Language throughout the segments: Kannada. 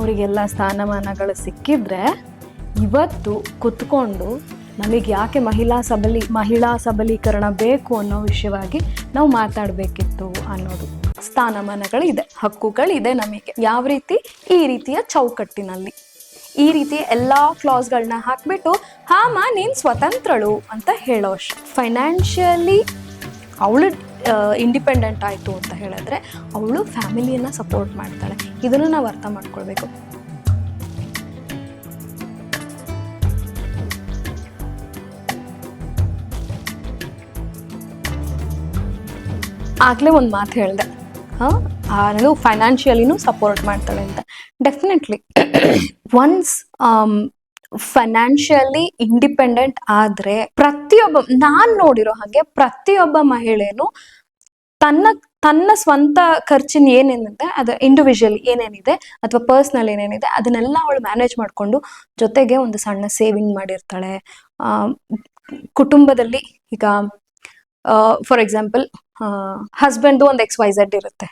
ಅವರಿಗೆಲ್ಲ ಸ್ಥಾನಮಾನಗಳು ಸಿಕ್ಕಿದ್ರೆ ಇವತ್ತು ಕುತ್ಕೊಂಡು ನಮಗೆ ಯಾಕೆ ಮಹಿಳಾ ಸಬಲೀಕರಣ ಬೇಕು ಅನ್ನೋ ವಿಷಯವಾಗಿ ನಾವು ಮಾತಾಡಬೇಕಿತ್ತು ಅನ್ನೋದು. ಸ್ಥಾನಮಾನಗಳಿದೆ, ಹಕ್ಕುಗಳಿದೆ ನಮಗೆ. ಯಾವ ರೀತಿ? ಈ ರೀತಿಯ ಚೌಕಟ್ಟಿನಲ್ಲಿ ಈ ರೀತಿ ಎಲ್ಲ ಕ್ಲಾಸ್ಗಳನ್ನ ಹಾಕ್ಬಿಟ್ಟು ಹಾಮ ನೀನು ಸ್ವತಂತ್ರಳು ಅಂತ ಹೇಳೋಷ್ಟು. ಫೈನಾನ್ಷಿಯಲಿ ಅವಳು ಇಂಡಿಪೆಂಡೆಂಟ್ ಆಯಿತು ಅಂತ ಹೇಳಿದ್ರೆ ಅವಳು ಫ್ಯಾಮಿಲಿಯನ್ನು ಸಪೋರ್ಟ್ ಮಾಡ್ತಾಳೆ. ಇದನ್ನು ನಾವು ಅರ್ಥ ಮಾಡ್ಕೊಳ್ಬೇಕು. ಆಗಲೇ ಒಂದು ಮಾತು ಹೇಳಿದೆ, ನಾನು ಫೈನಾನ್ಷಿಯಲಿನೂ ಸಪೋರ್ಟ್ ಮಾಡ್ತಾಳೆ ಅಂತ. ಡೆಫಿನೆಟ್ಲಿ ಒನ್ಸ್ ಫೈನಾನ್ಷಿಯಲಿ ಇಂಡಿಪೆಂಡೆಂಟ್ ಆದರೆ ನಾನು ನೋಡಿರೋ ಹಾಗೆ ಪ್ರತಿಯೊಬ್ಬ ಮಹಿಳೆನೂ ತನ್ನ ಸ್ವಂತ ಖರ್ಚಿನ ಏನೇನಿದೆ, ಅದು ಇಂಡಿವಿಜುವಲ್ ಏನೇನಿದೆ ಅಥವಾ ಪರ್ಸ್ನಲ್ ಏನೇನಿದೆ ಅದನ್ನೆಲ್ಲ ಅವಳು ಮ್ಯಾನೇಜ್ ಮಾಡಿಕೊಂಡು ಜೊತೆಗೆ ಒಂದು ಸಣ್ಣ ಸೇವಿಂಗ್ ಮಾಡಿರ್ತಾಳೆ. ಕುಟುಂಬದಲ್ಲಿ ಈಗ ಫಾರ್ ಎಕ್ಸಾಂಪಲ್ ಹಸ್ಬೆಂಡು ಒಂದು XYZ ಇರುತ್ತೆ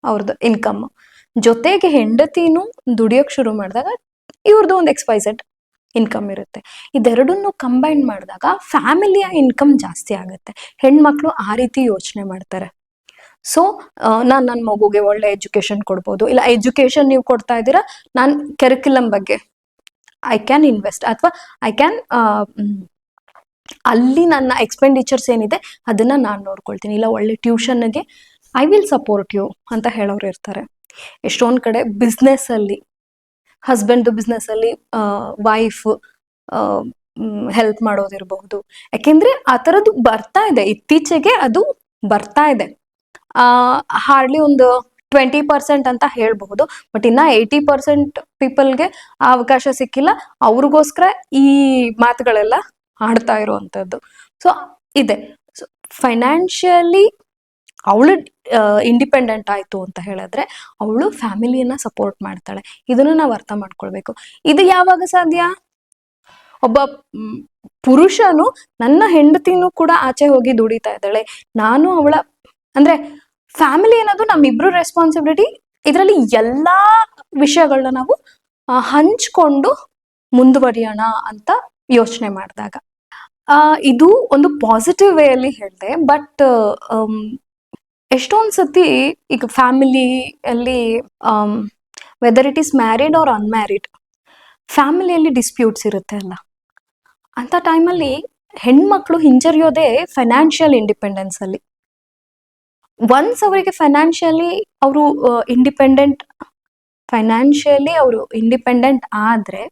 ಅವ್ರದ್ದು ಇನ್ಕಮ್, ಜೊತೆಗೆ ಹೆಂಡತಿನೂ ದುಡಿಯೋಕೆ ಶುರು ಮಾಡಿದಾಗ ಇವ್ರದ್ದು ಒಂದು XYZ ಇನ್ಕಮ್ ಇರುತ್ತೆ. ಇದೆರಡನ್ನು ಕಂಬೈನ್ ಮಾಡಿದಾಗ ಫ್ಯಾಮಿಲಿಯ ಇನ್ಕಮ್ ಜಾಸ್ತಿ ಆಗುತ್ತೆ. ಹೆಣ್ಮಕ್ಳು ಆ ರೀತಿ ಯೋಚನೆ ಮಾಡ್ತಾರೆ. ಸೊ ನಾನು ನನ್ನ ಮಗುಗೆ ಒಳ್ಳೆ ಎಜುಕೇಶನ್ ಕೊಡ್ಬೋದು, ಇಲ್ಲ ಎಜುಕೇಶನ್ ನೀವು ಕೊಡ್ತಾ ಇದ್ದೀರಾ, ನಾನು ಕರಿಕ್ಯುಲಮ್ ಬಗ್ಗೆ ಐ ಕ್ಯಾನ್ ಇನ್ವೆಸ್ಟ್, ಅಥವಾ ಐ ಕ್ಯಾನ್ ಅಲ್ಲಿ ನನ್ನ ಎಕ್ಸ್ಪೆಂಡಿಚರ್ಸ್ ಏನಿದೆ ಅದನ್ನ ನಾನು ನೋಡ್ಕೊಳ್ತೀನಿ, ಇಲ್ಲ ಒಳ್ಳೆ ಟ್ಯೂಷನ್ಗೆ ಐ ವಿಲ್ ಸಪೋರ್ಟ್ ಯು ಅಂತ ಹೇಳೋರು ಇರ್ತಾರೆ. ಎಷ್ಟೊಂದು ಕಡೆ ಬಿಸ್ನೆಸ್ಸಲ್ಲಿ ಹಸ್ಬೆಂಡ್ ಬಿಸ್ನೆಸ್ಸಲ್ಲಿ ವೈಫ್ ಹೆಲ್ಪ್ ಮಾಡೋದಿರಬಹುದು. ಯಾಕೆಂದ್ರೆ ಆ ಥರದ್ದು ಬರ್ತಾ ಇದೆ, ಇತ್ತೀಚೆಗೆ ಅದು ಬರ್ತಾ ಇದೆ. ಹಾರ್ಡ್ಲಿ ಒಂದು 20% ಅಂತ ಹೇಳ್ಬಹುದು, ಬಟ್ ಇನ್ನ 80% ಪೀಪಲ್ಗೆ ಆ ಅವಕಾಶ ಸಿಕ್ಕಿಲ್ಲ. ಅವ್ರಿಗೋಸ್ಕರ ಈ ಮಾತುಗಳೆಲ್ಲ ಆಡ್ತಾ ಇರುವಂಥದ್ದು. ಸೊ ಇದೆ. ಸೊ ಫೈನಾನ್ಷಿಯಲಿ ಅವಳು ಇಂಡಿಪೆಂಡೆಂಟ್ ಆಯಿತು ಅಂತ ಹೇಳಿದ್ರೆ ಅವಳು ಫ್ಯಾಮಿಲಿಯನ್ನ ಸಪೋರ್ಟ್ ಮಾಡ್ತಾಳೆ. ಇದನ್ನು ನಾವು ಅರ್ಥ ಮಾಡ್ಕೊಳ್ಬೇಕು. ಇದು ಯಾವಾಗ ಸಾಧ್ಯ? ಒಬ್ಬ ಪುರುಷನು ನನ್ನ ಹೆಂಡತಿನೂ ಕೂಡ ಆಚೆ ಹೋಗಿ ದುಡಿತಾ ಇದ್ದಾಳೆ, ನಾನು ಅವಳ ಅಂದ್ರೆ ಫ್ಯಾಮಿಲಿ ಅನ್ನೋದು ನಮ್ಮಿಬ್ರು ರೆಸ್ಪಾನ್ಸಿಬಿಲಿಟಿ. ಇದರಲ್ಲಿ ಎಲ್ಲಾ ವಿಷಯಗಳನ್ನ ನಾವು ಹಂಚ್ಕೊಂಡು ಮುಂದುವರಿಯೋಣ ಅಂತ ಯೋಚನೆ ಮಾಡಿದಾಗ ಇದು ಒಂದು ಪಾಸಿಟಿವ್ ವೇ ಅಲ್ಲಿ ಹೇಳಿದೆ. ಬಟ್ ಎಷ್ಟೊಂದು ಸತಿ ಈಗ ಫ್ಯಾಮಿಲಿಯಲ್ಲಿ whether it is married or unmarried, ಫ್ಯಾಮಿಲಿಯಲ್ಲಿ ಡಿಸ್ಪ್ಯೂಟ್ಸ್ ಇರುತ್ತೆ ಅಲ್ಲ, ಅಂತ ಟೈಮಲ್ಲಿ ಹೆಣ್ಮಕ್ಳು ಹಿಂಜರಿಯೋದೇ ಫೈನಾನ್ಷಿಯಲ್ ಇಂಡಿಪೆಂಡೆನ್ಸ್ ಅಲ್ಲಿ. ಒನ್ಸ್ ಅವರಿಗೆ ಫೈನಾನ್ಷಿಯಲಿ ಅವರು ಇಂಡಿಪೆಂಡೆಂಟ್ ಆದ್ರೆ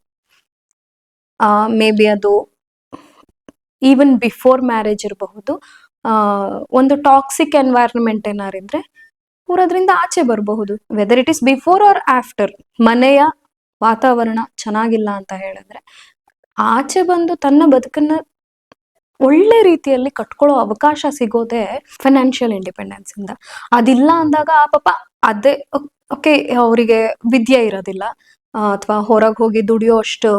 ಮೇ ಬಿ ಅದು ಈವನ್ ಬಿಫೋರ್ ಮ್ಯಾರೇಜ್ ಇರಬಹುದು, ಒಂದು ಟಾಕ್ಸಿಕ್ ಎನ್ವೈರನ್ಮೆಂಟ್ ಏನಾರಿದ್ರೆ ಅವ್ರು ಅದರಿಂದ ಆಚೆ ಬರಬಹುದು. Whether it is before or after, ಮನೆಯ ವಾತಾವರಣ ಚೆನ್ನಾಗಿಲ್ಲ ಅಂತ ಹೇಳಿದ್ರೆ ಆಚೆ ಬಂದು ತನ್ನ ಬದುಕನ್ನ ಒಳ್ಳೆ ರೀತಿಯಲ್ಲಿ ಕಟ್ಕೊಳ್ಳೋ ಅವಕಾಶ ಸಿಗೋದೆ ಫೈನಾನ್ಷಿಯಲ್ ಇಂಡಿಪೆಂಡೆನ್ಸ್ ಇಂದ. ಅದಿಲ್ಲ ಅಂದಾಗ ಪಾಪ ಅದೇ ಓಕೆ, ಅವರಿಗೆ ವಿದ್ಯೆ ಇರೋದಿಲ್ಲ ಅಥವಾ ಹೊರಗೆ ಹೋಗಿ ದುಡಿಯೋ ಅಷ್ಟು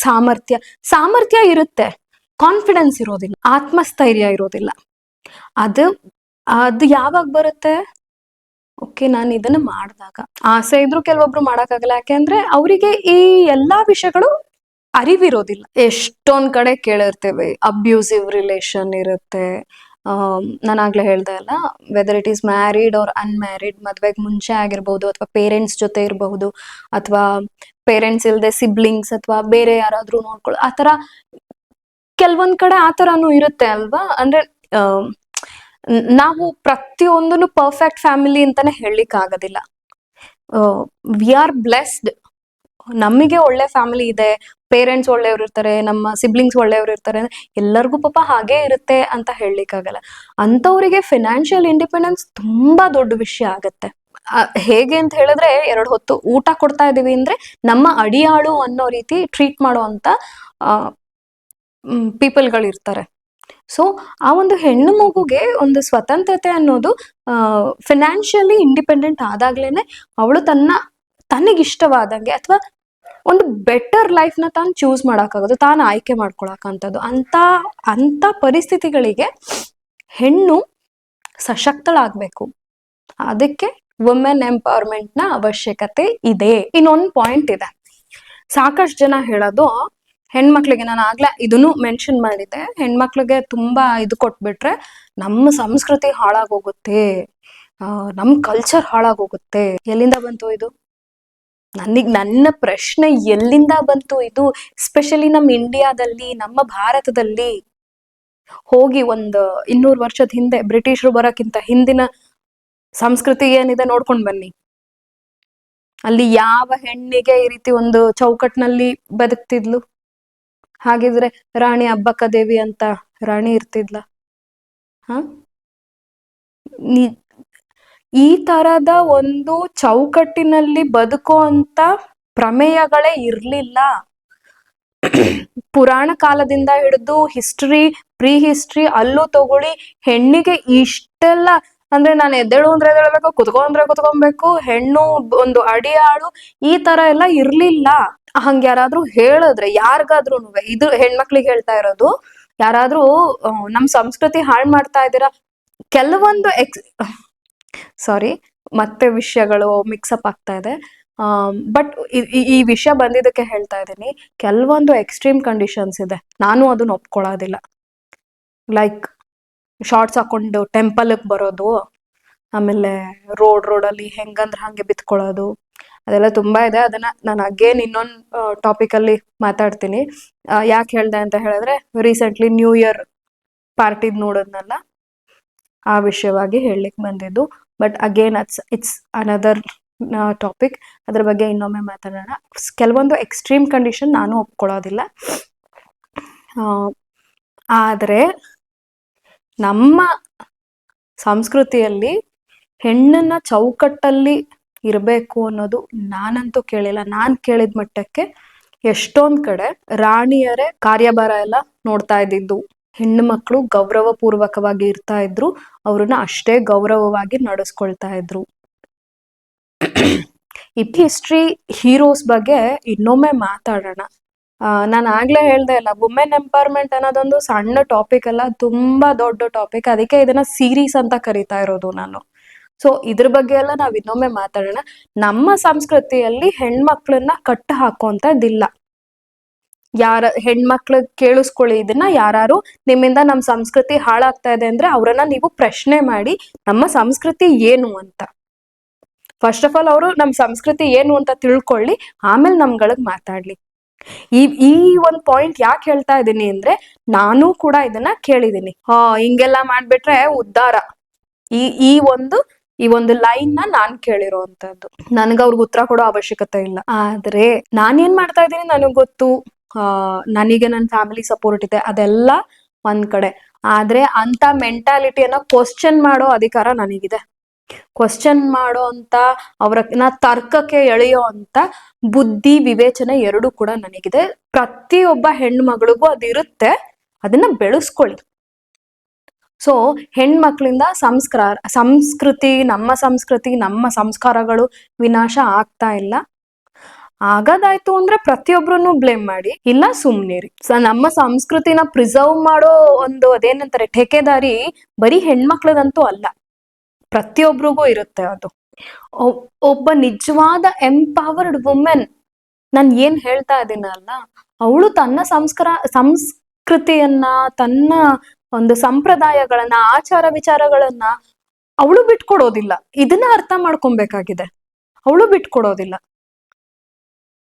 ಸಾಮರ್ಥ್ಯ ಇರುತ್ತೆ, ಕಾನ್ಫಿಡೆನ್ಸ್ ಇರೋದಿಲ್ಲ, ಆತ್ಮಸ್ಥೈರ್ಯ ಇರೋದಿಲ್ಲ. ಅದು ಯಾವಾಗ ಬರುತ್ತೆ? ಓಕೆ, ನಾನು ಇದನ್ನ ಮಾಡಿದಾಗ. ಆಸೆ ಇದ್ರು ಕೆಲವೊಬ್ರು ಮಾಡಕ್ಕಾಗಲ್ಲ, ಯಾಕೆಂದ್ರೆ ಅವರಿಗೆ ಈ ಎಲ್ಲಾ ವಿಷಯಗಳು ಅರಿವಿರೋದಿಲ್ಲ. ಎಷ್ಟೊಂದ್ ಕಡೆ ಕೇಳಿರ್ತೇವೆ ಅಬ್ಯೂಸಿವ್ ರಿಲೇಷನ್ ಇರುತ್ತೆ. ನಾನಾಗ್ಲೇ ಹೇಳ್ದೆ ಅಲ್ಲ, whether it is married or unmarried, ಮದ್ವೆಗೆ ಮುಂಚೆ ಆಗಿರ್ಬಹುದು, ಅಥವಾ ಪೇರೆಂಟ್ಸ್ ಜೊತೆ ಇರಬಹುದು, ಅಥವಾ ಪೇರೆಂಟ್ಸ್ ಇಲ್ದೆ ಸಿಬ್ಲಿಂಗ್ಸ್ ಅಥವಾ ಬೇರೆ ಯಾರಾದ್ರೂ ನೋಡ್ಕೊಳ್ಳೋ ಆತರ ಕೆಲವೊಂದ್ ಕಡೆ ಆತರನೂ ಇರುತ್ತೆ ಅಲ್ವಾ. ಅಂದ್ರೆ ನಾವು ಪ್ರತಿಯೊಂದನ್ನು ಪರ್ಫೆಕ್ಟ್ ಫ್ಯಾಮಿಲಿ ಅಂತಾನೆ ಹೇಳಲಿಕ್ಕೆ ಆಗೋದಿಲ್ಲ. ವಿ ಆರ್ ಬ್ಲೆಸ್ಡ್, ನಮಗೆ ಒಳ್ಳೆ ಫ್ಯಾಮಿಲಿ ಇದೆ, ಪೇರೆಂಟ್ಸ್ ಒಳ್ಳೆಯವ್ರು ಇರ್ತಾರೆ, ನಮ್ಮ ಸಿಬ್ಲಿಂಗ್ಸ್ ಒಳ್ಳೆಯವ್ರು ಇರ್ತಾರೆ, ಎಲ್ಲರಿಗೂ ಪಾಪ ಹಾಗೆ ಇರುತ್ತೆ ಅಂತ ಹೇಳಲಿಕ್ಕಾಗಲ್ಲ. ಅಂಥವರಿಗೆ ಫೈನಾನ್ಷಿಯಲ್ ಇಂಡಿಪೆಂಡೆನ್ಸ್ ತುಂಬಾ ದೊಡ್ಡ ವಿಷಯ ಆಗತ್ತೆ. ಹೇಗೆ ಅಂತ ಹೇಳಿದ್ರೆ, 2 ಹೊತ್ತು ಊಟ ಕೊಡ್ತಾ ಇದೀವಿ ಅಂದ್ರೆ ನಮ್ಮ ಅಡಿಯಾಳು ಅನ್ನೋ ರೀತಿ ಟ್ರೀಟ್ ಮಾಡೋ ಅಂತ ಪೀಪಲ್ಗಳಿರ್ತಾರೆ. ಸೊ ಆ ಒಂದು ಹೆಣ್ಣು ಮಗುಗೆ ಒಂದು ಸ್ವತಂತ್ರತೆ ಅನ್ನೋದು ಫೈನಾನ್ಷಿಯಲಿ ಇಂಡಿಪೆಂಡೆಂಟ್ ಆದಾಗ್ಲೇನೆ ಅವಳು ತನಗಿಷ್ಟವಾದಂಗೆ ಅಥವಾ ಒಂದು ಬೆಟರ್ ಲೈಫ್ನ ತಾನು ಚೂಸ್ ಮಾಡೋಕ್ಕಾಗೋದು, ತಾನು ಆಯ್ಕೆ ಮಾಡ್ಕೊಳಕಂಥದ್ದು. ಅಂತ ಪರಿಸ್ಥಿತಿಗಳಿಗೆ ಹೆಣ್ಣು ಸಶಕ್ತಳಾಗಬೇಕು. ಅದಕ್ಕೆ ವುಮೆನ್ ಎಂಪವರ್ಮೆಂಟ್ ನ ಅವಶ್ಯಕತೆ ಇದೆ. ಇನ್ನೊಂದು ಪಾಯಿಂಟ್ ಇದೆ, ಸಾಕಷ್ಟು ಜನ ಹೇಳೋದು ಹೆಣ್ಮಕ್ಳಿಗೆ, ನಾನು ಆಗ್ಲೇ ಇದನ್ನು ಮೆನ್ಷನ್ ಮಾಡಿದ್ದೆ, ಹೆಣ್ಮಕ್ಳಿಗೆ ತುಂಬಾ ಇದು ಕೊಟ್ಬಿಟ್ರೆ ನಮ್ಮ ಸಂಸ್ಕೃತಿ ಹಾಳಾಗೋಗುತ್ತೆ, ನಮ್ ಕಲ್ಚರ್ ಹಾಳಾಗೋಗುತ್ತೆ. ಎಲ್ಲಿಂದ ಬಂತು ಇದು? ನನ್ನ ಪ್ರಶ್ನೆ ಎಲ್ಲಿಂದ ಬಂತು ಇದು? ಎಸ್ಪೆಷಲಿ ನಮ್ಮ ಇಂಡಿಯಾದಲ್ಲಿ, ನಮ್ಮ ಭಾರತದಲ್ಲಿ ಹೋಗಿ ಒಂದು 200 ವರ್ಷದ ಹಿಂದೆ, ಬ್ರಿಟಿಷರು ಬರೋಕ್ಕಿಂತ ಹಿಂದಿನ ಸಂಸ್ಕೃತಿ ಏನಿದೆ ನೋಡ್ಕೊಂಡ್ ಬನ್ನಿ. ಅಲ್ಲಿ ಯಾವ ಹೆಣ್ಣಿಗೆ ಈ ರೀತಿ ಒಂದು ಚೌಕಟ್ಟಿನಲ್ಲಿ ಬದುಕ್ತಿದ್ಲು? ಹಾಗಿದ್ರೆ ರಾಣಿ ಅಬ್ಬಕ್ಕ ದೇವಿ ಅಂತ ರಾಣಿ ಇರ್ತಿದ್ಲ? ಹ ಈ ತರದ ಒಂದು ಚೌಕಟ್ಟಿನಲ್ಲಿ ಬದುಕೋ ಅಂತ ಪ್ರಮೇಯಗಳೇ ಇರ್ಲಿಲ್ಲ. ಪುರಾಣ ಕಾಲದಿಂದ ಹಿಡಿದು ಹಿಸ್ಟ್ರಿ, ಪ್ರೀ ಹಿಸ್ಟ್ರಿ ಅಲ್ಲೂ ತಗೊಳ್ಳಿ, ಹೆಣ್ಣಿಗೆ ಇಷ್ಟೆಲ್ಲ ಅಂದ್ರೆ ನಾನು ಎದ್ದೇಳು ಅಂದ್ರೆ ಎದ್ದೇಳ್ಬೇಕು, ಕುತ್ಕೊಂಡ್ರೆ ಕುತ್ಕೊಬೇಕು, ಹೆಣ್ಣು ಒಂದು ಅಡಿಯಾಳು, ಈ ತರ ಎಲ್ಲ ಇರ್ಲಿಲ್ಲ. ಹಂಗ ಯಾರಾದ್ರೂ ಹೇಳಿದ್ರೆ ಯಾರಿಗಾದ್ರೂ, ಇದು ಹೆಣ್ಮಕ್ಳಿಗೆ ಹೇಳ್ತಾ ಇರೋದು, ಯಾರಾದ್ರೂ ನಮ್ ಸಂಸ್ಕೃತಿ ಹಾಳು ಮಾಡ್ತಾ ಇದ್ದೀರಾ, ಕೆಲವೊಂದು ಸಾರಿ ಮತ್ತೆ ವಿಷಯಗಳು ಮಿಕ್ಸಪ್ ಆಗ್ತಾ ಇದೆ, ಬಟ್ ಈ ವಿಷಯ ಬಂದಿದ್ದಕ್ಕೆ ಹೇಳ್ತಾ ಇದ್ದೀನಿ, ಕೆಲವೊಂದು ಎಕ್ಸ್ಟ್ರೀಮ್ ಕಂಡೀಷನ್ಸ್ ಇದೆ, ನಾನು ಅದನ್ನ ಒಪ್ಕೊಳ್ಳೋದಿಲ್ಲ. ಲೈಕ್ ಶಾರ್ಟ್ಸ್ ಹಾಕೊಂಡು ಟೆಂಪಲ್ಗೆ ಬರೋದು, ಆಮೇಲೆ ರೋಡಲ್ಲಿ ಹೆಂಗಂದ್ರೆ ಹಂಗೆ ಬಿತ್ಕೊಳ್ಳೋದು, ಅದೆಲ್ಲ ತುಂಬಾ ಇದೆ. ಅದನ್ನ ನಾನು ಅಗೇನ್ ಇನ್ನೊಂದು ಟಾಪಿಕ್ ಅಲ್ಲಿ ಮಾತಾಡ್ತೀನಿ. ಯಾಕೆ ಹೇಳ್ದೆ ಅಂತ ಹೇಳಿದ್ರೆ, ರೀಸೆಂಟ್ಲಿ ನ್ಯೂ ಇಯರ್ ಪಾರ್ಟಿದ್ ನೋಡೋದ್ನಲ್ಲ, ಆ ವಿಷಯವಾಗಿ ಹೇಳಲಿಕ್ಕೆ ಬಂದಿದ್ದು. But again it's another topic, ಅದ್ರ ಬಗ್ಗೆ ಇನ್ನೊಮ್ಮೆ ಮಾತಾಡೋಣ. ಕೆಲವೊಂದು ಎಕ್ಸ್ಟ್ರೀಮ್ ಕಂಡೀಷನ್ ನಾನು ಒಪ್ಕೊಳ್ಳೋದಿಲ್ಲ, ಆದರೆ ನಮ್ಮ ಸಂಸ್ಕೃತಿಯಲ್ಲಿ ಹೆಣ್ಣನ್ನ ಚೌಕಟ್ಟಲ್ಲಿ ಇರಬೇಕು ಅನ್ನೋದು ನಾನಂತೂ ಕೇಳಿಲ್ಲ. ನಾನ್ ಕೇಳಿದ ಮಟ್ಟಕ್ಕೆ ಎಷ್ಟೊಂದ್ ಕಡೆ ರಾಣಿಯರೇ ಕಾರ್ಯಭಾರ ಎಲ್ಲ ನೋಡ್ತಾ ಇದ್ದಿದ್ದು, ಹೆಣ್ಣು ಮಕ್ಕಳು ಗೌರವ ಪೂರ್ವಕವಾಗಿ ಇರ್ತಾ ಇದ್ರು, ಅವ್ರನ್ನ ಅಷ್ಟೇ ಗೌರವವಾಗಿ ನಡೆಸ್ಕೊಳ್ತಾ ಇದ್ರು. ಈ ಹಿಸ್ಟ್ರಿ ಹೀರೋಸ್ ಬಗ್ಗೆ ಇನ್ನೊಮ್ಮೆ ಮಾತಾಡೋಣ. ನಾನು ಆಗ್ಲೇ ಹೇಳ್ದೆ ಅಲ್ಲ, ವುಮೆನ್ ಎಂಪವರ್ಮೆಂಟ್ ಅನ್ನೋದೊಂದು ಸಣ್ಣ ಟಾಪಿಕ್ ಅಲ್ಲ, ತುಂಬಾ ದೊಡ್ಡ ಟಾಪಿಕ್. ಅದಕ್ಕೆ ಇದನ್ನ ಸೀರೀಸ್ ಅಂತ ಕರಿತಾ ಇರೋದು ನಾನು. ಸೊ ಇದ್ರ ಬಗ್ಗೆ ಎಲ್ಲ ನಾವ್ ಇನ್ನೊಮ್ಮೆ ಮಾತಾಡೋಣ. ನಮ್ಮ ಸಂಸ್ಕೃತಿಯಲ್ಲಿ ಹೆಣ್ಮಕ್ಳನ್ನ ಕಟ್ಟ ಹಾಕೋಂತದ್ದಿಲ್ಲ. ಹೆಣ್ಮಕ್ಳು ಕೇಳಿಸ್ಕೊಳ್ಳಿ ಇದನ್ನ, ಯಾರು ನಿಮ್ಮಿಂದ ನಮ್ ಸಂಸ್ಕೃತಿ ಹಾಳಾಗ್ತಾ ಇದೆ ಅಂದ್ರೆ ಅವ್ರನ್ನ ನೀವು ಪ್ರಶ್ನೆ ಮಾಡಿ, ನಮ್ಮ ಸಂಸ್ಕೃತಿ ಏನು ಅಂತ. ಫಸ್ಟ್ ಆಫ್ ಆಲ್ ಅವರು ನಮ್ ಸಂಸ್ಕೃತಿ ಏನು ಅಂತ ತಿಳ್ಕೊಳ್ಳಿ, ಆಮೇಲೆ ನಮ್ಗಳಿಗೆ ಮಾತಾಡ್ಲಿ. ಈ ಒಂದ್ ಪಾಯಿಂಟ್ ಯಾಕೆ ಹೇಳ್ತಾ ಇದ್ದೀನಿ ಅಂದ್ರೆ, ನಾನು ಕೂಡ ಇದನ್ನ ಕೇಳಿದೀನಿ, ಹಿಂಗೆಲ್ಲಾ ಮಾಡ್ಬಿಟ್ರೆ ಉದ್ಧಾರ, ಈ ಒಂದು ಲೈನ್ ನಾನ್ ಕೇಳಿರೋಂಥದ್ದು. ನನ್ಗ ಅವ್ರಿಗೆ ಉತ್ತರ ಕೊಡೋ ಅವಶ್ಯಕತೆ ಇಲ್ಲ. ಆದ್ರೆ ನಾನೇನ್ ಮಾಡ್ತಾ ಇದ್ದೀನಿ ನನಗ್ ಗೊತ್ತು, ನನಗೆ ನನ್ನ ಫ್ಯಾಮಿಲಿ ಸಪೋರ್ಟ್ ಇದೆ, ಅದೆಲ್ಲ ಒಂದ್ ಕಡೆ. ಆದ್ರೆ ಅಂತ ಮೆಂಟಾಲಿಟಿಯನ್ನ ಕ್ವಶನ್ ಮಾಡೋ ಅಧಿಕಾರ ನನಗಿದೆ. ಕ್ವಶನ್ ಮಾಡೋ ಅಂತ, ಅವ್ರನ್ನ ತರ್ಕಕ್ಕೆ ಎಳೆಯೋ ಅಂತ ಬುದ್ಧಿ ವಿವೇಚನೆ ಎರಡೂ ಕೂಡ ನನಗಿದೆ. ಪ್ರತಿಯೊಬ್ಬ ಹೆಣ್ಮಗಳಿಗೂ ಅದಿರುತ್ತೆ, ಅದನ್ನ ಬೆಳೆಸ್ಕೊಳ್ಳಿ. ಸೊ ಹೆಣ್ಮಕ್ಳಿಂದ ಸಂಸ್ಕೃತಿ, ನಮ್ಮ ಸಂಸ್ಕಾರಗಳು ವಿನಾಶ ಆಗ್ತಾ ಇಲ್ಲ. ಆಗದಾಯ್ತು ಅಂದ್ರೆ ಪ್ರತಿಯೊಬ್ಬರನ್ನು ಬ್ಲೇಮ್ ಮಾಡಿ, ಇಲ್ಲ ಸುಮ್ನಿರಿ. ನಮ್ಮ ಸಂಸ್ಕೃತಿನ ಪ್ರಿಸರ್ವ್ ಮಾಡೋ ಒಂದು ಅದೇನಂತಾರೆ ಠೇಕೆದಾರಿ ಬರೀ ಹೆಣ್ಮಕ್ಳದಂತೂ ಅಲ್ಲ, ಪ್ರತಿಯೊಬ್ಬರಿಗೂ ಇರುತ್ತೆ ಅದು. ಒಬ್ಬ ನಿಜವಾದ ಎಂಪವರ್ಡ್ ವುಮೆನ್, ನಾನ್ ಏನ್ ಹೇಳ್ತಾ ಇದ್ದೀನಲ್ಲ, ಅವಳು ತನ್ನ ಸಂಸ್ಕೃತಿಯನ್ನ, ತನ್ನ ಒಂದು ಸಂಪ್ರದಾಯಗಳನ್ನ, ಆಚಾರ ವಿಚಾರಗಳನ್ನ ಅವಳು ಬಿಟ್ಕೊಡೋದಿಲ್ಲ. ಇದನ್ನ ಅರ್ಥ ಮಾಡ್ಕೊಬೇಕಾಗಿದೆ, ಅವಳು ಬಿಟ್ಕೊಡೋದಿಲ್ಲ.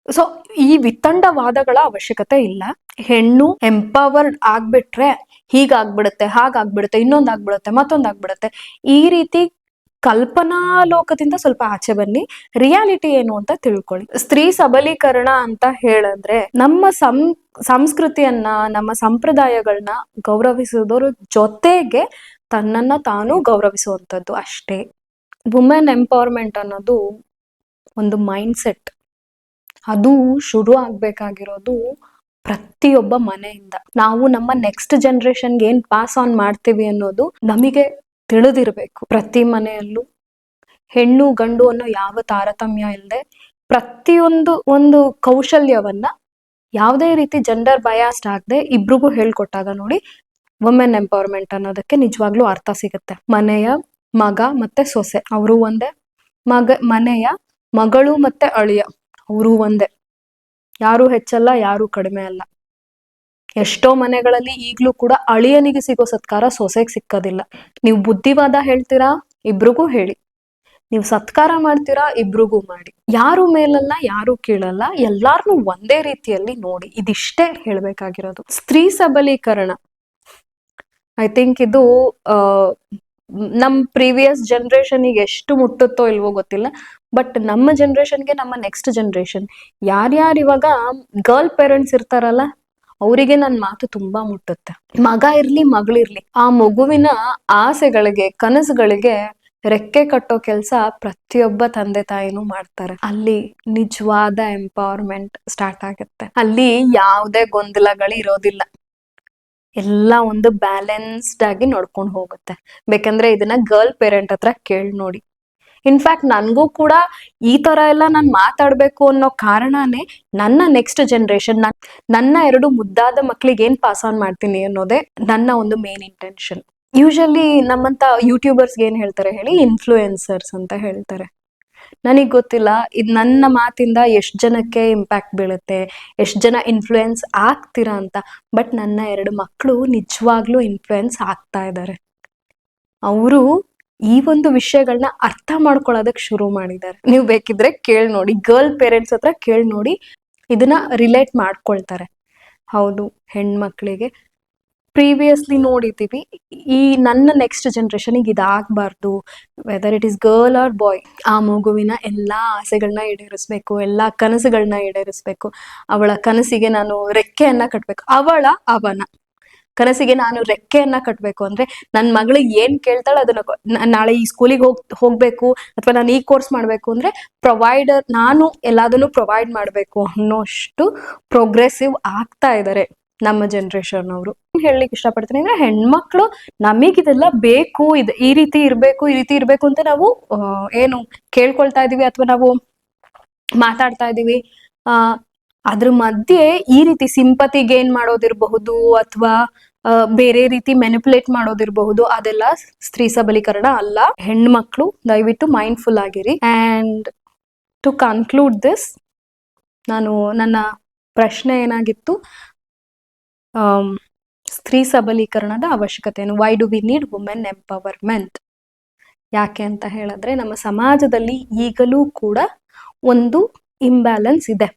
ಸೊ ಈ ವಿತಂಡವಾದಗಳ ಅವಶ್ಯಕತೆ ಇಲ್ಲ. ಹೆಣ್ಣು ಎಂಪವರ್ಡ್ ಆಗ್ಬಿಟ್ರೆ ಹೀಗಾಗ್ಬಿಡುತ್ತೆ, ಹಾಗಾಗ್ಬಿಡುತ್ತೆ, ಇನ್ನೊಂದಾಗ್ಬಿಡುತ್ತೆ, ಮತ್ತೊಂದಾಗ್ಬಿಡುತ್ತೆ, ಈ ರೀತಿ ಕಲ್ಪನಾ ಲೋಕದಿಂದ ಸ್ವಲ್ಪ ಆಚೆ ಬನ್ನಿ, ರಿಯಾಲಿಟಿ ಏನು ಅಂತ ತಿಳ್ಕೊಳ್ಳಿ. ಸ್ತ್ರೀ ಸಬಲೀಕರಣ ಅಂತ ಹೇಳಿದ್ರೆ ನಮ್ಮ ಸಂಸ್ಕೃತಿಯನ್ನ, ನಮ್ಮ ಸಂಪ್ರದಾಯಗಳನ್ನ ಗೌರವಿಸೋದ್ರ ಜೊತೆಗೆ ತನ್ನನ್ನ ತಾನು ಗೌರವಿಸುವಂಥದ್ದು ಅಷ್ಟೇ. ವುಮೆನ್ ಎಂಪವರ್ಮೆಂಟ್ ಅನ್ನೋದು ಒಂದು ಮೈಂಡ್ ಸೆಟ್. ಅದು ಶುರು ಆಗ್ಬೇಕಾಗಿರೋದು ಪ್ರತಿಯೊಬ್ಬ ಮನೆಯಿಂದ. ನಾವು ನಮ್ಮ ನೆಕ್ಸ್ಟ್ ಜನರೇಷನ್ಗೆ ಏನ್ ಪಾಸ್ ಆನ್ ಮಾಡ್ತೀವಿ ಅನ್ನೋದು ನಮಗೆ ತಿಳಿದಿರ್ಬೇಕು. ಪ್ರತಿ ಮನೆಯಲ್ಲೂ ಹೆಣ್ಣು ಗಂಡು ಅನ್ನೋ ಯಾವ ತಾರತಮ್ಯ ಇಲ್ಲದೆ, ಒಂದು ಕೌಶಲ್ಯವನ್ನ ಯಾವುದೇ ರೀತಿ ಜೆಂಡರ್ ಬಯಾಸ್ಡ್ ಆಗದೆ ಇಬ್ರಿಗೂ ಹೇಳ್ಕೊಟ್ಟಾಗ ನೋಡಿ, ವುಮೆನ್ ಎಂಪವರ್ಮೆಂಟ್ ಅನ್ನೋದಕ್ಕೆ ನಿಜವಾಗ್ಲೂ ಅರ್ಥ ಸಿಗುತ್ತೆ. ಮನೆಯ ಮಗ ಮತ್ತೆ ಸೊಸೆ ಅವರು ಒಂದೇ, ಮನೆಯ ಮಗಳು ಮತ್ತೆ ಅಳಿಯ ಅವರು ಒಂದೇ, ಯಾರು ಹೆಚ್ಚಲ್ಲ ಯಾರು ಕಡಿಮೆ ಅಲ್ಲ. ಎಷ್ಟೋ ಮನೆಗಳಲ್ಲಿ ಈಗ್ಲೂ ಕೂಡ ಅಳಿಯನಿಗೆ ಸಿಗೋ ಸತ್ಕಾರ ಸೊಸೆಗೆ ಸಿಕ್ಕೋದಿಲ್ಲ. ನೀವು ಬುದ್ಧಿವಾದ ಹೇಳ್ತೀರಾ, ಇಬ್ರಿಗೂ ಹೇಳಿ. ನೀವು ಸತ್ಕಾರ ಮಾಡ್ತೀರಾ, ಇಬ್ರಿಗೂ ಮಾಡಿ. ಯಾರು ಮೇಲಲ್ಲ ಯಾರು ಕೀಳಲ್ಲ, ಎಲ್ಲಾರ್ನು ಒಂದೇ ರೀತಿಯಲ್ಲಿ ನೋಡಿ. ಇದಿಷ್ಟೇ ಹೇಳ್ಬೇಕಾಗಿರೋದು. ಸ್ತ್ರೀ ಸಬಲೀಕರಣ, ಐ ಥಿಂಕ್ ಇದು ನಮ್ ಪ್ರೀವಿಯಸ್ ಜನರೇಷನ್ಗೆ ಎಷ್ಟು ಮುಟ್ಟುತ್ತೋ ಇಲ್ವೋ ಗೊತ್ತಿಲ್ಲ, ಬಟ್ ನಮ್ಮ ಜನರೇಷನ್ಗೆ, ನಮ್ಮ ನೆಕ್ಸ್ಟ್ ಜನರೇಷನ್ ಯಾರ್ಯಾರು ಇವಾಗ ಗರ್ಲ್ ಪೇರೆಂಟ್ಸ್ ಇರ್ತಾರಲ್ಲ, ಅವರಿಗೆ ನನ್ನ ಮಾತು ತುಂಬಾ ಮುಟ್ಟುತ್ತೆ. ಮಗ ಇರ್ಲಿ ಮಗಳಿರ್ಲಿ, ಆ ಮಗುವಿನ ಆಸೆಗಳಿಗೆ ಕನಸುಗಳಿಗೆ ರೆಕ್ಕೆ ಕಟ್ಟೋ ಕೆಲಸ ಪ್ರತಿಯೊಬ್ಬ ತಂದೆ ತಾಯಿನೂ ಮಾಡ್ತಾರೆ. ಅಲ್ಲಿ ನಿಜವಾದ ಎಂಪವರ್ಮೆಂಟ್ ಸ್ಟಾರ್ಟ್ ಆಗುತ್ತೆ. ಅಲ್ಲಿ ಯಾವುದೇ ಗೊಂದಲಗಳು ಇರೋದಿಲ್ಲ, ಎಲ್ಲ ಒಂದು ಬ್ಯಾಲೆನ್ಸ್ಡ್ ಆಗಿ ನೋಡ್ಕೊಂಡು ಹೋಗುತ್ತೆ. ಬೇಕಂದ್ರೆ ಇದನ್ನ ಗರ್ಲ್ ಪೇರೆಂಟ್ ಹತ್ರ ಕೇಳಿ ನೋಡಿ. ಇನ್ಫ್ಯಾಕ್ಟ್ ನನಗೂ ಕೂಡ ಈ ತರ ಎಲ್ಲ ನಾನು ಮಾತಾಡ್ಬೇಕು ಅನ್ನೋ ಕಾರಣನೇ ನನ್ನ ನೆಕ್ಸ್ಟ್ ಜನರೇಷನ್, ನನ್ನ 2 ಮುದ್ದಾದ ಮಕ್ಳಿಗೆ ಏನ್ ಪಾಸ್ ಆನ್ ಮಾಡ್ತೀನಿ ಅನ್ನೋದೇ ನನ್ನ ಒಂದು ಮೇನ್ ಇಂಟೆನ್ಷನ್. ಯೂಶಲಿ ನಮ್ಮಂತ ಯೂಟ್ಯೂಬರ್ಸ್ಗೆ ಏನ್ ಹೇಳ್ತಾರೆ ಹೇಳಿ, ಇನ್ಫ್ಲೂಯೆನ್ಸರ್ಸ್ ಅಂತ ಹೇಳ್ತಾರೆ. ನನಗ್ ಗೊತ್ತಿಲ್ಲ ಇದು ನನ್ನ ಮಾತಿಂದ ಎಷ್ಟು ಜನಕ್ಕೆ ಇಂಪ್ಯಾಕ್ಟ್ ಬೀಳುತ್ತೆ, ಎಷ್ಟು ಜನ ಇನ್ಫ್ಲೂಯೆನ್ಸ್ ಆಗ್ತೀರಾ ಅಂತ. ಬಟ್ ನನ್ನ 2 ಮಕ್ಕಳು ನಿಜವಾಗ್ಲೂ ಇನ್ಫ್ಲೂಯೆನ್ಸ್ ಆಗ್ತಾ ಇದ್ದಾರೆ. ಅವರು ಈ ಒಂದು ವಿಷಯಗಳನ್ನ ಅರ್ಥ ಮಾಡ್ಕೊಳ್ಳೋದಕ್ಕೆ ಶುರು ಮಾಡಿದ್ದಾರೆ. ನೀವು ಬೇಕಿದ್ರೆ ಕೇಳಿ ನೋಡಿ, ಗರ್ಲ್ ಪೇರೆಂಟ್ಸ್ ಹತ್ರ ಕೇಳಿ ನೋಡಿ, ಇದನ್ನ ರಿಲೇಟ್ ಮಾಡ್ಕೊಳ್ತಾರೆ. ಹೌದು, ಹೆಣ್ಮಕ್ಳಿಗೆ ಪ್ರೀವಿಯಸ್ಲಿ ನೋಡಿದ್ದೀವಿ, ಈ ನನ್ನ ನೆಕ್ಸ್ಟ್ ಜನರೇಷನಿಗೆ ಇದಾಗಬಾರ್ದು, whether it is girl or boy, ಆ ಮಗುವಿನ ಎಲ್ಲಾ ಆಸೆಗಳನ್ನ ಈಡೇರಿಸ್ಬೇಕು, ಎಲ್ಲಾ ಕನಸುಗಳನ್ನ ಈಡೇರಿಸ್ಬೇಕು. ಅವಳ ಕನಸಿಗೆ ನಾನು ರೆಕ್ಕೆಯನ್ನ ಕಟ್ಬೇಕು, ಅವನ ಕನಸಿಗೆ ನಾನು ರೆಕ್ಕೆಯನ್ನ ಕಟ್ಬೇಕು. ಅಂದ್ರೆ ನನ್ನ ಮಗಳಿಗೆ ಏನ್ ಕೇಳ್ತಾಳೆ ಅದನ್ನ, ನಾಳೆ ಈ ಸ್ಕೂಲಿಗೆ ಹೋಗ್ಬೇಕು ಅಥವಾ ನಾನು ಈ ಕೋರ್ಸ್ ಮಾಡ್ಬೇಕು ಅಂದ್ರೆ ಪ್ರೊವೈಡರ್ ನಾನು ಎಲ್ಲದನ್ನು ಪ್ರೊವೈಡ್ ಮಾಡ್ಬೇಕು ಅನ್ನೋಷ್ಟು ಪ್ರೋಗ್ರೆಸಿವ್ ಆಗ್ತಾ ಇದ್ದಾರೆ ನಮ್ಮ ಜನರೇಷನ್ ಅವರು. ಹೇಳಲಿಕ್ಕೆ ಇಷ್ಟಪಡ್ತೀನಿ ಅಂದ್ರೆ, ಹೆಣ್ಮಕ್ಳು ನಮಗಿದೆಲ್ಲ ಬೇಕು, ಈ ರೀತಿ ಇರ್ಬೇಕು ಅಂತ ನಾವು ಏನು ಕೇಳ್ಕೊಳ್ತಾ ಇದೀವಿ ಅಥವಾ ನಾವು ಮಾತಾಡ್ತಾ ಇದೀವಿ. ಅದ್ರ ಮಧ್ಯೆ ಈ ರೀತಿ ಸಿಂಪತಿ ಗೇನ್ ಮಾಡೋದಿರಬಹುದು ಅಥವಾ ಬೇರೆ ರೀತಿ ಮೆನಿಪುಲೇಟ್ ಮಾಡೋದಿರಬಹುದು, ಅದೆಲ್ಲ ಸ್ತ್ರೀ ಸಬಲೀಕರಣ ಅಲ್ಲ. ಹೆಣ್ಮಕ್ಳು ದಯವಿಟ್ಟು ಮೈಂಡ್ಫುಲ್ ಆಗಿರಿ. ಅಂಡ್ ಟು ಕನ್ಕ್ಲೂಡ್ ದಿಸ್, ನನ್ನ ಪ್ರಶ್ನೆ ಏನಾಗಿತ್ತು, ಸ್ತ್ರೀ ಸಬಲೀಕರಣದ ಅವಶ್ಯಕತೆ ಏನು, why do we need women empowerment? ಯಾಕೆ ಅಂತ ಹೇಳಿದ್ರೆ, ನಮ್ಮ ಸಮಾಜದಲ್ಲಿ ಈಗಲೂ ಕೂಡ ಒಂದು ಇಂಬ್ಯಾಲೆನ್ಸ್ ಇದೆ.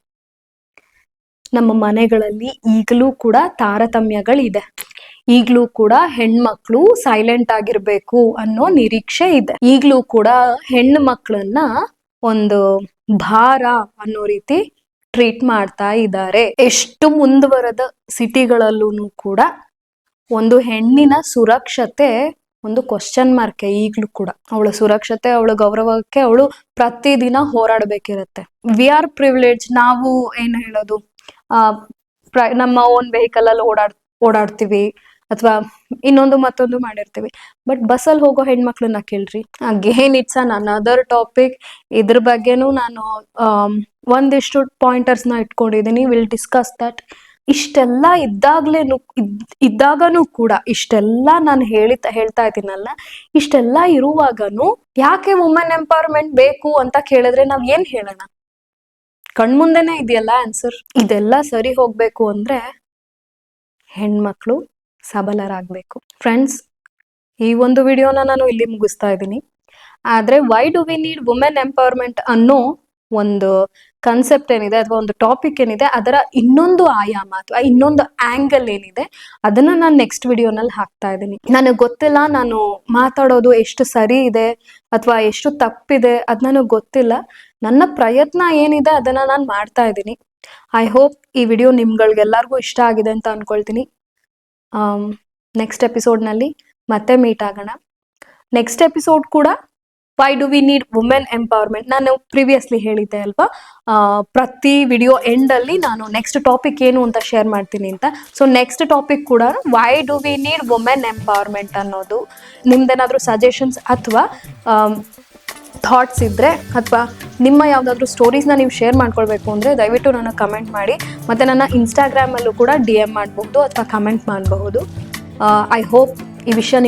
ನಮ್ಮ ಮನೆಗಳಲ್ಲಿ ಈಗಲೂ ಕೂಡ ತಾರತಮ್ಯಗಳಿದೆ. ಈಗಲೂ ಕೂಡ ಹೆಣ್ಮಕ್ಳು ಸೈಲೆಂಟ್ ಆಗಿರ್ಬೇಕು ಅನ್ನೋ ನಿರೀಕ್ಷೆ ಇದೆ. ಈಗಲೂ ಕೂಡ ಹೆಣ್ಣು ಮಕ್ಕಳನ್ನ ಒಂದು ಭಾರ ಅನ್ನೋ ರೀತಿ ಟ್ರೀಟ್ ಮಾಡ್ತಾ ಇದ್ದಾರೆ. ಎಷ್ಟು ಮುಂದುವರೆದ ಸಿಟಿಗಳಲ್ಲೂ ಕೂಡ ಒಂದು ಹೆಣ್ಣಿನ ಸುರಕ್ಷತೆ ಒಂದು ಕ್ವಶನ್ ಮಾರ್ಕ್. ಈಗ್ಲೂ ಕೂಡ ಅವಳ ಸುರಕ್ಷತೆ, ಅವಳ ಗೌರವಕ್ಕೆ ಅವಳು ಪ್ರತಿದಿನ ಹೋರಾಡಬೇಕಿರತ್ತೆ. We are privilege. ನಾವು ಏನ್ ಹೇಳೋದು, ನಮ್ಮ ಓನ್ ವೆಹಿಕಲ್ ಅಲ್ಲಿ ಓಡಾಡ್ತೀವಿ ಅಥವಾ ಇನ್ನೊಂದು ಮತ್ತೊಂದು ಮಾಡಿರ್ತೀವಿ. ಬಟ್ ಬಸ್ಸಲ್ಲಿ ಹೋಗೋ ಹೆಣ್ಮಕ್ಳನ್ನ ಕೇಳ್ರಿ. Again it's an another topic. ಇದ್ರ ಬಗ್ಗೆನೂ ನಾನು ಒಂದಿಷ್ಟು ಪಾಯಿಂಟರ್ಸ್ನ ಇಟ್ಕೊಂಡಿದ್ದೀನಿ. Will discuss that. ಇಷ್ಟೆಲ್ಲ ಇದ್ದಾಗನೂ ಕೂಡ, ಇಷ್ಟೆಲ್ಲ ನಾನು ಹೇಳ್ತಾ ಇದ್ದೀನಲ್ಲ, ಇಷ್ಟೆಲ್ಲ ಇರುವಾಗನು ಯಾಕೆ ವುಮೆನ್ ಎಂಪವರ್ಮೆಂಟ್ ಬೇಕು ಅಂತ ಕೇಳಿದ್ರೆ ನಾವ್ ಏನ್ ಹೇಳೋಣ? ಕಣ್ಮುಂದೆನೆ ಇದೆಯಲ್ಲ ಆನ್ಸರ್. ಇದೆಲ್ಲ ಸರಿ ಹೋಗ್ಬೇಕು ಅಂದ್ರೆ ಹೆಣ್ಮಕ್ಳು ಸಬಲರಾಗ್ಬೇಕು. ಫ್ರೆಂಡ್ಸ್, ಈ ಒಂದು ವಿಡಿಯೋನ ನಾನು ಇಲ್ಲಿ ಮುಗಿಸ್ತಾ ಇದ್ದೀನಿ. ಆದ್ರೆ why do we need women empowerment ಅನ್ನೋ ಒಂದು ಕನ್ಸೆಪ್ಟ್ ಏನಿದೆ ಅಥವಾ ಒಂದು ಟಾಪಿಕ್ ಏನಿದೆ, ಅದರ ಇನ್ನೊಂದು ಆಯಾಮ ಅಥವಾ ಇನ್ನೊಂದು ಆಂಗಲ್ ಏನಿದೆ, ಅದನ್ನ ನಾನು ನೆಕ್ಸ್ಟ್ ವಿಡಿಯೋನಲ್ಲಿ ಹಾಕ್ತಾ ಇದ್ದೀನಿ. ನನಗೆ ಗೊತ್ತಿಲ್ಲ ನಾನು ಮಾತಾಡೋದು ಎಷ್ಟು ಸರಿ ಇದೆ ಅಥವಾ ಎಷ್ಟು ತಪ್ಪಿದೆ, ಅದ್ ನನಗೆ ಗೊತ್ತಿಲ್ಲ. ನನ್ನ ಪ್ರಯತ್ನ ಏನಿದೆ ಅದನ್ನ ನಾನು ಮಾಡ್ತಾ ಇದ್ದೀನಿ. ಐ ಹೋಪ್ ಈ ವಿಡಿಯೋ ನಿಮ್ಗಳಿಗೆಲ್ಲರಿಗೂ ಇಷ್ಟ ಆಗಿದೆ ಅಂತ ಅನ್ಕೊಳ್ತೀನಿ. ನೆಕ್ಸ್ಟ್ ಎಪಿಸೋಡ್ನಲ್ಲಿ ಮತ್ತೆ ಮೀಟ್ ಆಗೋಣ. ನೆಕ್ಸ್ಟ್ ಎಪಿಸೋಡ್ ಕೂಡ why do we need women empowerment. ನಾನು ಪ್ರಿವಿಯಸ್ಲಿ ಹೇಳಿದ್ದೆ ಅಲ್ವಾ, ಪ್ರತಿ ವಿಡಿಯೋ ಎಂಡ್ ಅಲ್ಲಿ ನಾನು ನೆಕ್ಸ್ಟ್ ಟಾಪಿಕ್ ಏನು ಅಂತ ಶೇರ್ ಮಾಡ್ತೀನಿ ಅಂತ. ಸೊ ನೆಕ್ಸ್ಟ್ ಟಾಪಿಕ್ ಕೂಡ why do we need women empowerment ಅನ್ನೋದು. ನಿಮ್ದೇನಾದ್ರೂ ಸಜೆಷನ್ಸ್ ಅಥವಾ ಥಾಟ್ಸ್ ಇದ್ರೆ ಅಥವಾ ನಿಮ್ಮ ಯಾವುದಾದ್ರೂ ಸ್ಟೋರೀಸ್ನ ನೀವು ಶೇರ್ ಮಾಡ್ಕೊಳ್ಬೇಕು ಅಂದರೆ ದಯವಿಟ್ಟು ನನಗೆ ಕಮೆಂಟ್ ಮಾಡಿ. ಮತ್ತು ನನ್ನ ಇನ್ಸ್ಟಾಗ್ರಾಮಲ್ಲೂ ಕೂಡ DM ಮಾಡಬಹುದು ಅಥವಾ ಕಮೆಂಟ್ ಮಾಡಬಹುದು. ಐ ಹೋಪ್ ಈ ವಿಷಯ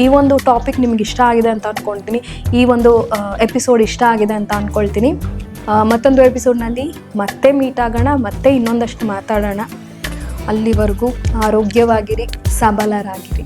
ಈ ಒಂದು ಟಾಪಿಕ್ ನಿಮ್ಗೆ ಇಷ್ಟ ಆಗಿದೆ ಅಂತ ಅಂದ್ಕೊಳ್ತೀನಿ. ಈ ಒಂದು ಎಪಿಸೋಡ್ ಇಷ್ಟ ಆಗಿದೆ ಅಂತ ಅಂದ್ಕೊಳ್ತೀನಿ. ಮತ್ತೊಂದು ಎಪಿಸೋಡ್ನಲ್ಲಿ ಮತ್ತೆ ಮೀಟ್ ಆಗೋಣ, ಮತ್ತೆ ಇನ್ನೊಂದಷ್ಟು ಮಾತಾಡೋಣ. ಅಲ್ಲಿವರೆಗೂ ಆರೋಗ್ಯವಾಗಿರಿ, ಸಬಲರಾಗಿರಿ.